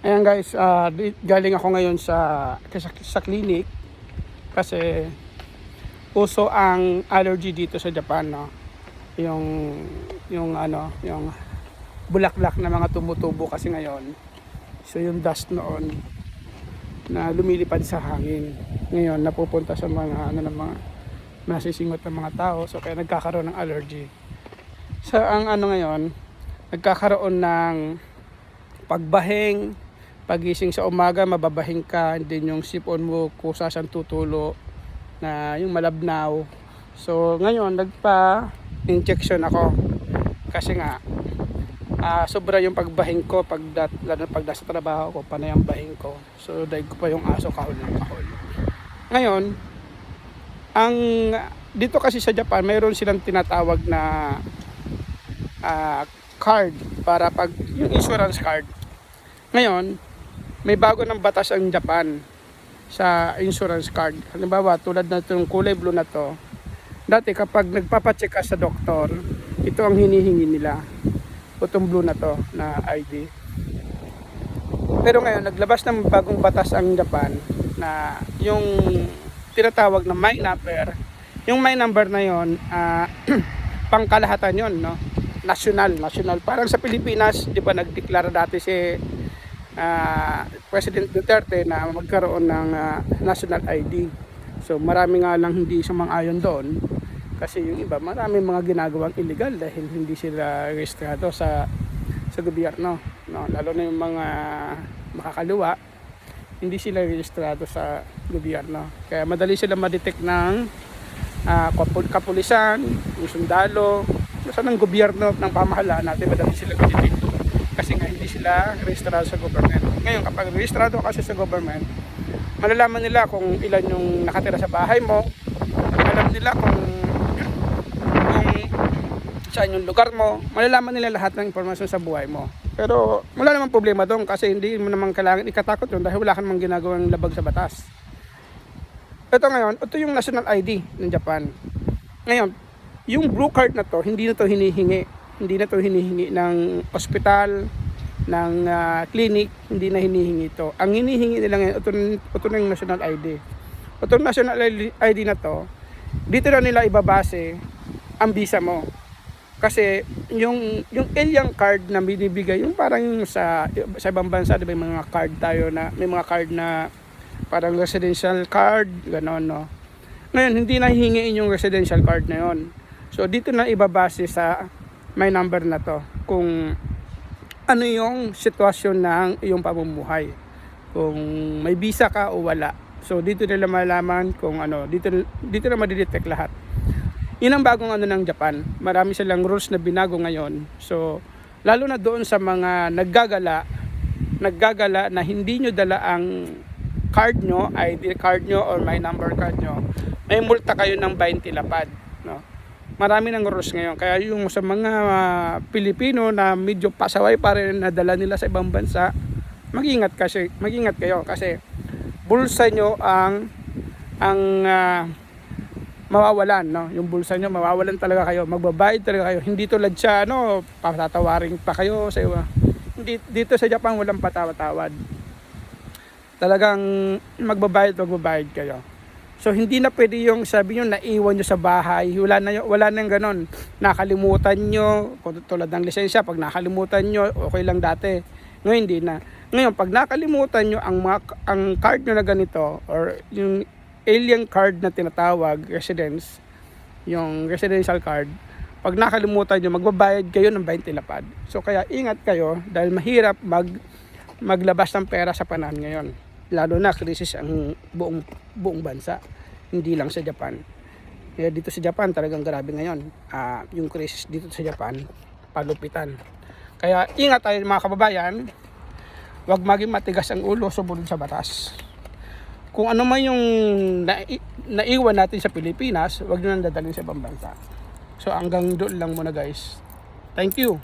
Ayan guys, galing ako ngayon sa clinic kasi uso ang allergy dito sa Japan, no. Yung bulaklak na mga tumutubo kasi ngayon. So yung dust noon na lumilipad sa hangin, ngayon napupunta sa mga ng mga nasisingot ng mga tao, so kaya nagkakaroon ng allergy. So ang ngayon, nagkakaroon ng pagbahing, pagising sa umaga mababahing ka, din yung sipon mo kusa siyang tutulo na yung malabnaw. So ngayon nagpa-injection ako kasi nga sobra yung pagbahing ko lalo pag nasa trabaho ko, panay ang bahing ko. So daig ko pa yung aso kahol ng kahol. Ngayon, ang dito kasi sa Japan, mayroon silang tinatawag na card para pag yung insurance card. Ngayon, may bago ng batas ang Japan sa insurance card. Halimbawa, tulad na itong kulay blue na to. Dati kapag nagpapacheck ka sa doktor, ito ang hinihingi nila. Itong blue na to na ID. Pero ngayon, naglabas ng bagong batas ang Japan na yung tinatawag na my number. Yung my number na yon, pangkalahatan yon, no? National. Parang sa Pilipinas, di ba nagdeklara dati si President Duterte na magkaroon ng national ID. So marami nga lang hindi sumang-ayon doon kasi yung iba marami mga ginagawang illegal dahil hindi sila rehistrado sa gobyerno, no? Lalo na yung mga makakaliwa, hindi sila rehistrado sa gobyerno, kaya madali sila ma-detect ng kapulisan, yung sundalo, basta ng gobyerno, ng pamahalaan natin, madali sila ma-detect kasi nga hindi sila rehistrado sa government. Ngayon, kapag rehistrado kasi sa government, malalaman nila kung ilan yung nakatira sa bahay mo, alam nila kung saan yung lugar mo, malalaman nila lahat ng impormasyon sa buhay mo. Pero wala namang problema doon kasi hindi mo naman kailangan ikatakot yun dahil wala kang namang ginagawang labag sa batas. Ito ngayon, ito yung national ID ng Japan. Ngayon, yung blue card na to, hindi na to hinihingi ng ospital, ng clinic, hindi na hinihingi ito. Ang hinihingi nila ngayon, ito na yung national ID. Itong national ID na to, dito na nila ibabase ang visa mo. Kasi yung alien card na binibigay, yung parang yung sa ibang bansa, diba, may mga card tayo na, may mga card na parang residential card, gano'n, no? Ngayon, hindi na hihingiin yung residential card na yon. So, dito na ibabase sa may number na to kung ano yung sitwasyon ng iyong pamumuhay, kung may visa ka o wala. So dito nila malaman kung dito na madidetect lahat. Yun ang bagong ng Japan. Marami silang rules na binago ngayon. So lalo na doon sa mga naggagala na hindi nyo dala ang card nyo, ID card nyo or my number card nyo, may multa kayo ng 20 lapad, no? Marami ng rules ngayon, kaya yung sa mga Pilipino na medyo pasaway pa rin na dala nila sa ibang bansa, mag-ingat kayo kasi bulsa nyo ang mawawalan, no? Yung bulsa nyo mawawalan talaga kayo, magbabayad talaga kayo, hindi tulad sa patatawarin pa kayo sa iba. Dito sa Japan walang patawad, talagang magbabayad kayo. So hindi na pwede yung sabi nyo naiwan nyo sa bahay, wala na yung ganon, nakalimutan nyo, tulad ng lisensya, pag nakalimutan nyo, okay lang dati, ngayon hindi na. Ngayon pag nakalimutan nyo ang card nyo na ganito, or yung alien card na tinatawag, yung residential card, pag nakalimutan nyo, magbabayad kayo ng 20 lapad. So kaya ingat kayo dahil mahirap maglabas ng pera sa panahon ngayon. Lalo na krisis ang buong bansa, hindi lang sa Japan. Kaya dito sa Japan talagang grabe ngayon. Yung krisis dito sa Japan, palupitan. Kaya ingat tayo mga kababayan, huwag maging matigas ang ulo, sumunod sa batas. Kung ano man yung naiwan natin sa Pilipinas, huwag nyo nang dadalhin sa ibang bansa. So hanggang doon lang muna guys. Thank you.